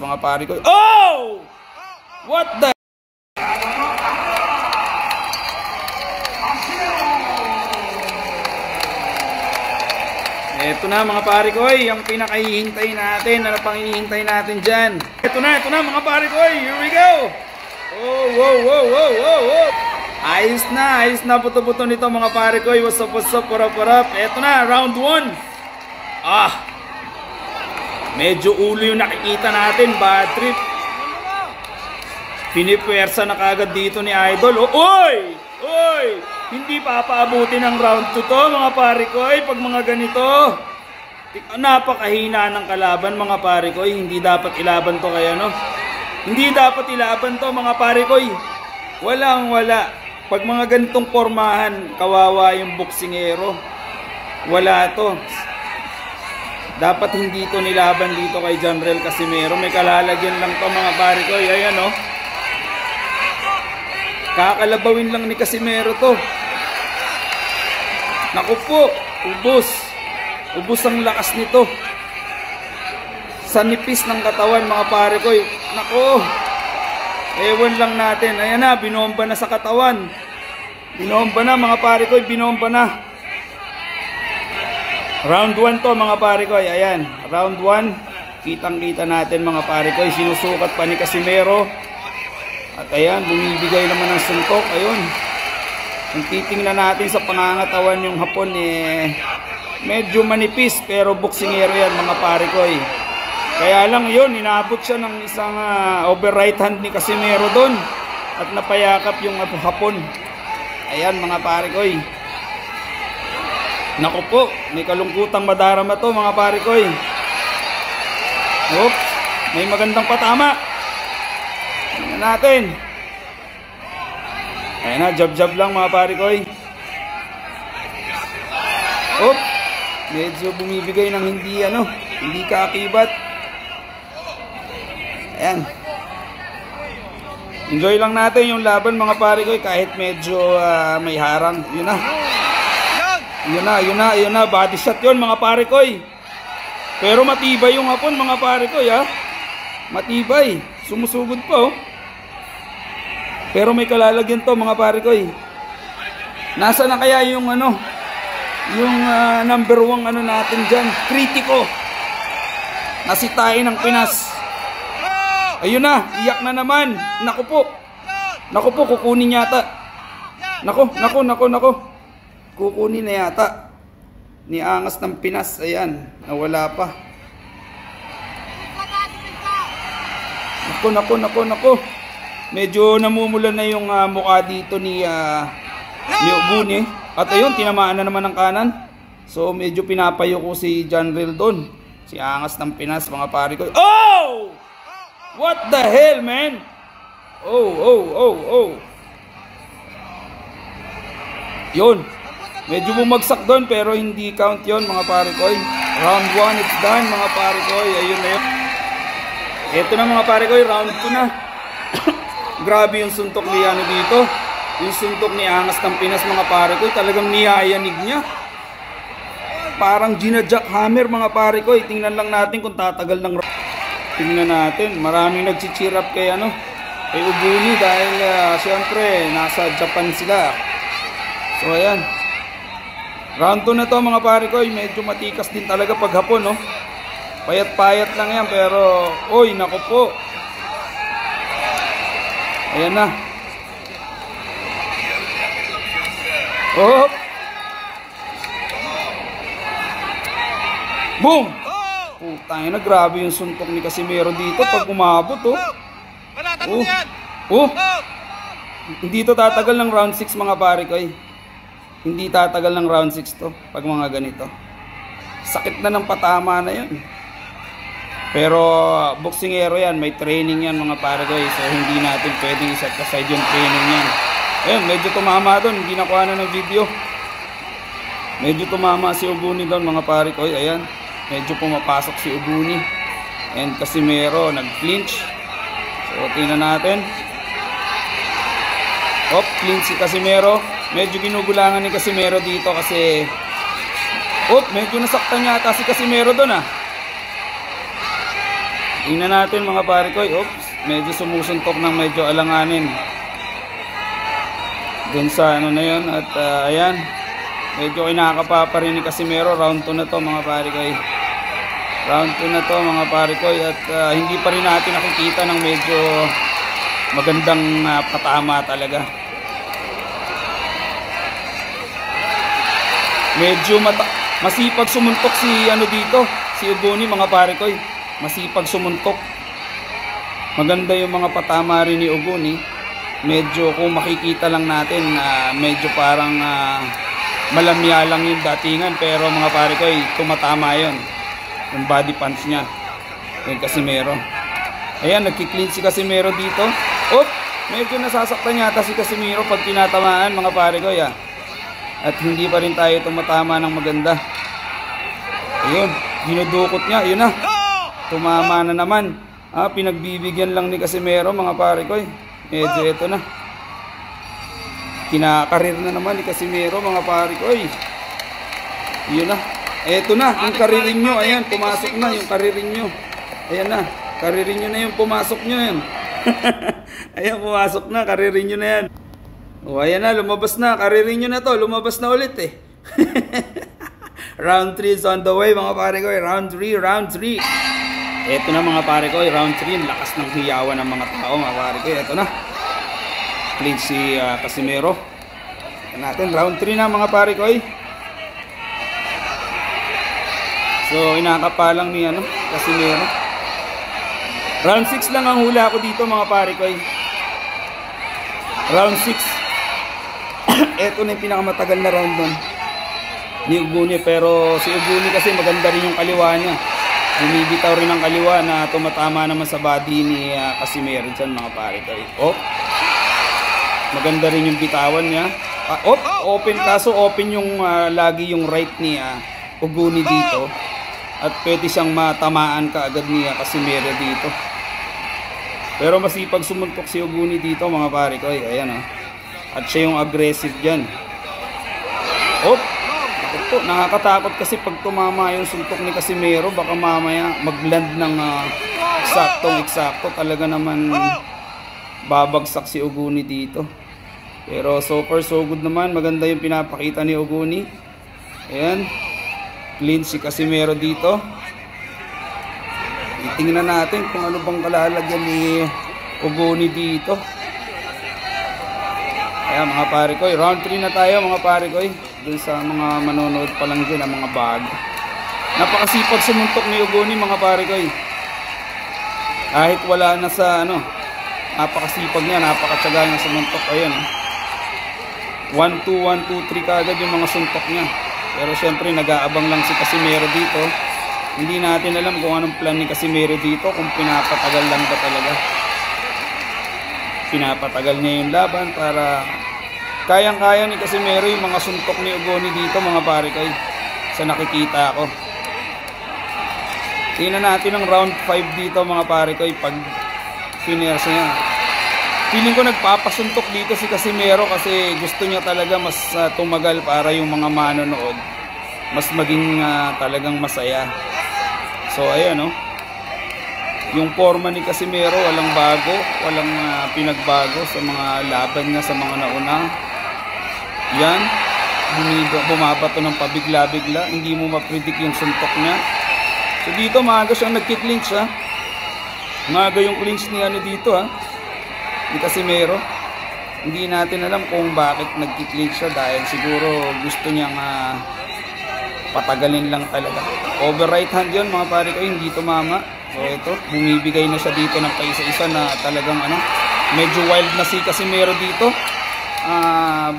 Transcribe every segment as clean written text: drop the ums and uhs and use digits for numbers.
mga pare ko. Oh! What the? Ito na mga pare ko, yung pinakahihintay natin. Ano pang hinihintay natin dyan? Ito na mga pare ko. Here we go! Oh, wow. Ayos na buto-buto nito mga pare ko. What's up, parap. Ito na, round 1. Medyo ulo yung nakikita natin, bad trip. Pinipwersa na kagad dito ni Idol. Oy! Hindi papaabutin ng round 2 to mga pare ko. Pag mga ganito, napakahina ng kalaban mga pare ko. Hindi dapat ilaban to kaya no. Hindi dapat ilaban to mga pare ko. Wala. Pag mga ganitong pormahan, kawawa yung boksingero. Wala to. Dapat hindi to nilaban dito kay Janrel Casimero. May kalalagyan lang to mga pare ko. Ayan o. Kakalabawin lang ni Casimero to. Naku po, ubos ang lakas nito. Sa nipis ng katawan mga pare ko. Naku, ewan lang natin. Ayan na, binomba na sa katawan. Binomba na mga pare ko, binomba na. Round 1 to mga pare ko. Ayan, round 1. Kitang-kita natin mga pare ko. Sinusukat pa ni Casimero. At ayan, bumibigay naman ng suntok. Ayun. Kung titingnan natin sa pangangatawan yung hapon medyo manipis pero boksingero yan mga pare ko. Kaya lang yun, inaabot siya ng isang over right hand ni Casimero doon at napayakap yung hapon. Ayan mga pare ko. Naku po, may kalungkutang madarama to mga pare ko. Oops, may magandang patama. Tingnan natin. Ayan na, jab lang mga pare ko. Oops, medyo bumibigay ng hindi kaakibat. Ayan. Enjoy lang natin yung laban mga pare ko kahit medyo may harang. Yun na, body shot yun mga pare ko. Pero matibay yung hapon mga pare ko matibay, sumusugod pa Pero may kalalagyan to mga pare ko. Nasa na kaya yung yung number 1 natin dyan, kritiko. Nasitain ng Pinas. Ayun na, iyak na naman. Naku po, kukunin yata. Naku. Kukunin na yata. Ni Angas ng Pinas. Ayan, nawala pa. Naku. Medyo namumulan na yung mukha dito ni Oguni. At ayun, tinamaan na naman ng kanan. So medyo pinapayo ko si Janrel doon. Si Angas ng Pinas mga pare ko. Oh! What the hell, man? Oh. Yun. Medyo bumagsak doon pero hindi count yon mga pare ko. Round 1, it's done mga pare ko. Ayun na yun. Ito na mga pare ko, round 2 na. Grabe yung suntok ni dito. Yung suntok ni Angas ng Pinas mga pare ko. Talagang niyayanig niya. Parang gina-jackhammer mga pare ko. Tingnan lang natin kung tatagal ng round. Tingnan natin. Maraming nag-cheer up kay Oguni dahil siyempre nasa Japan sila. So ayan. Round 2 na to mga pare ko. Medyo matikas din talaga pag hapon Payat-payat lang yan pero naku po. Ayan na. Oh. Boom. Putang ina, grabe yung suntok ni Casimero dito pag umabot Hindi to tatagal ng round 6 mga pare ko Hindi tatagal ng round 6 to pag mga ganito. Sakit na ng patama na yun. Pero boksingero yan, may training yan mga pare ko So hindi natin pwedeng i-set aside yung training yan. Ayun, medyo tumama doon, hindi nakuha na ng video. Medyo tumama si Oguni doon mga pare ko Ayan, medyo pumapasok si Oguni. And Casimero nag-clinch. So tingnan natin. Clinch si Casimero. Medyo ginugulangan ni Casimero dito kasi medyo nasaktan yata si Casimero doon Tingnan natin mga pare ko. Oops, medyo sumusuntok ng medyo alanganin. Dun sa ano na yun. At ayan, medyo kinakapa pa rin ni Casimero. Round 2 na to mga pare ko. Round 2 na to mga pare ko. At hindi pa rin natin nakikita ng medyo magandang patama talaga. Medyo masipag sumuntok si ano dito, si Ogoni mga pare ko. Masipag sumuntok. Maganda yung mga patama rin ni Ogoni. Medyo kung makikita lang natin, medyo parang malamya lang yung datingan, pero mga pare ko, tumatama yun. Yung body punch niya. Yung Casimero. Ayan, nagki-clean si Casimero dito. Oh, medyo nasasaktan yata si Casimero pag tinatamaan mga pare ko. At hindi pa rin tayo tumatama ng maganda. Ayun, dinudukot niya. Ayun na. Tumama na naman. Pinagbibigyan lang ni Casimero mga pare ko. Medyo ito na. Kinakarir na naman ni Casimero mga pare ko. Ayun na. Ito na, yung karirin nyo. Ayan, pumasok na yung karirin nyo. Ayan na. Karirin nyo na yung pumasok nyo yan. Ayan, pumasok na. Karirin nyo na yan. O, ayan na, lumabas na. Karirin nyo na to. Lumabas na ulit eh. Round 3 is on the way mga pare ko. Round 3, round 3. Ito na mga pare ko. Round 3. Lakas ng hiyawan ng mga tao mga pare ko. Ito na. Clean si Casimero. Ito natin. Round 3 na mga pare ko. So, inakapalang ni Casimero. Round 6 lang ang hula ko dito mga pare ko. Round 6. Ito na yung pinakamatagal na round nun ni Ogoni, pero si Ogoni kasi maganda rin yung kaliwa niya. Bumibitaw rin ang kaliwa na tumatama naman sa body ni Casimero dyan mga pare ko. Maganda rin yung bitawan niya. Open, kaso open yung lagi yung right ni Ogoni dito. At pwede siyang matamaan kaagad ni Casimero dito. Pero masipag sumuntok si Ogoni dito mga pare ko. Ayan At siya yung aggressive dyan. Ito, nakakatakot kasi pag tumama yung suntok ni Casimero, baka mamaya mag-land ng eksakto. Talaga naman babagsak si Ogoni dito. Pero so far so good naman. Maganda yung pinapakita ni Ogoni. Ayan. Clean si Casimero dito. Itingnan natin kung ano bang kalalagyan ni Ogoni dito. Ayan mga pare ko, round 3 na tayo mga pare ko. Dun sa mga manonood pa lang dyan, ang mga bag. Napakasipag sumuntok ni Ogoni mga pare ko. Kahit wala na sa napakasipag niya, napakatsaga niya sumuntok. Ayan 1, 2, 1, 2, 3 kagad yung mga suntok niya. Pero syempre nag-aabang lang si Casimero dito. Hindi natin alam kung anong plan ni Casimero dito, kung pinapatagal lang ba talaga. Pinapatagal niya yung laban para kayang-kaya ni Casimero yung mga suntok ni Ogoni dito mga pare ko. Sa nakikita ko. Tingnan natin ang round 5 dito mga pare ko. Pag finersa niya. Feeling ko nagpapasuntok dito si Casimero kasi gusto niya talaga mas tumagal para yung mga manonood mas maging talagang masaya. So ayan yung forma ni Casimero walang bago, walang pinagbago sa mga laban niya sa mga nauna. Yan, bumabato ng pabigla-bigla, hindi mo ma-predict yung suntok niya. So dito maaga siyang nagki-clinch Maaga yung clinch ni dito ni Casimero. Hindi natin alam kung bakit nagki-clinch siya, dahil siguro gusto niyang patagalin lang talaga. Over right hand yun mga pare ko, hindi tumama. So ito, bumibigay na siya dito ng paisa-isa na talagang medyo wild na si Casimero dito.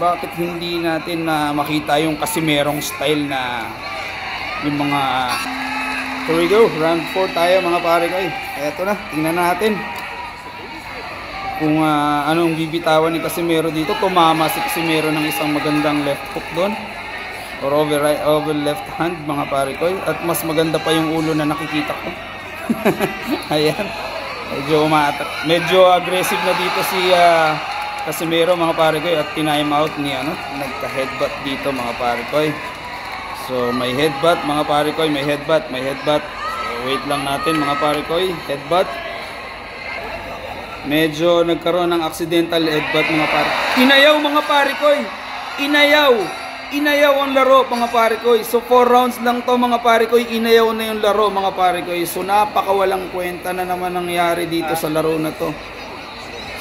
Bakit hindi natin makita yung Casimerong style na yung mga... Here we go, round 4 tayo mga pare ko. Eto na, tingnan natin kung anong bibitawan ni Casimero dito. Tumama si Casimero ng isang magandang left hook doon, or over left hand mga pare ko. At mas maganda pa yung ulo na nakikita ko. Ayan, medyo aggressive na dito si Casimero mga pare ko. At time out ni nagka-headbutt dito mga pare ko. So may headbutt mga pare ko, may headbutt. So Wait lang natin mga pare ko. Headbutt. Medyo nagkaroon ng accidental headbutt mga pare. Inayaw mga pare ko. Inayaw. Inayaw ang laro mga pare ko. So 4 rounds lang to mga pare ko. Inayaw na yung laro mga pare ko. So napakawalang kwenta na naman nangyari dito sa laro na to.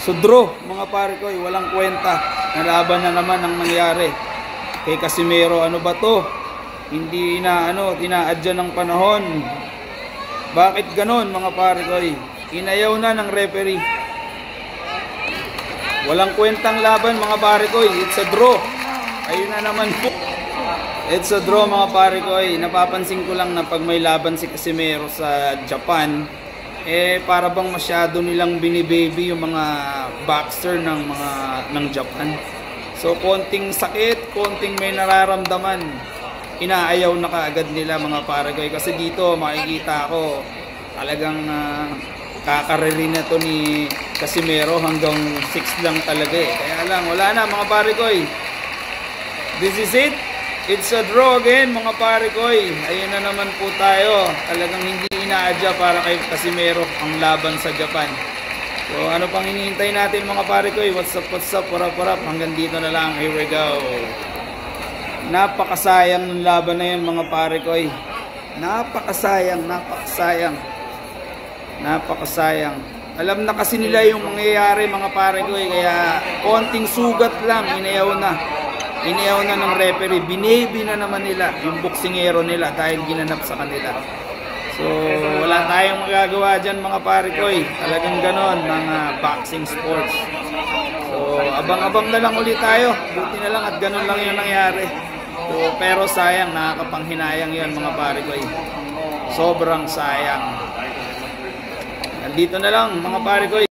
So draw mga pare ko. Walang kwenta. Nalaban na naman ang nangyari. Kay Casimero, ano ba to? Hindi tinaadya ng panahon. Bakit ganon mga pare ko? Inayaw na ng referee. Walang kwentang laban mga pare ko. It's a draw. Ayun na naman po. It's a draw mga pare ko. Napapansin ko lang na pag may laban si Casimero sa Japan, para bang masyado nilang binibaby yung mga boxer ng Japan. So konting sakit, konting may nararamdaman, inaayaw na kaagad nila mga pare ko. Kasi dito makikita ko talagang kakariri na to ni Casimero, hanggang 6 lang talaga Kaya lang, wala na mga pare ko. This is it. It's a draw again mga pare ko. Ayun na naman po tayo. Talagang hindi inaadya para kay Casimero ang laban sa Japan. So ano pang hinihintay natin mga pare ko? What's up, parap. Hanggang dito na lang. Here we go. Napakasayang ng laban na yan mga pare ko. Napakasayang. Alam na kasi nila yung mangyayari mga pare ko. Kaya konting sugat lang, inayaw na ng referee. Binaby na naman nila yung boksingero nila dahil ginanap sa kanila. So wala tayong magagawa dyan mga pare ko. Talagang ganon mga boxing sports. So abang-abang na lang ulit tayo. Buti na lang at ganon lang yung nangyari. So, pero sayang, nakakapanghinayang yun mga pare ko. Sobrang sayang. Nandito na lang mga pare ko.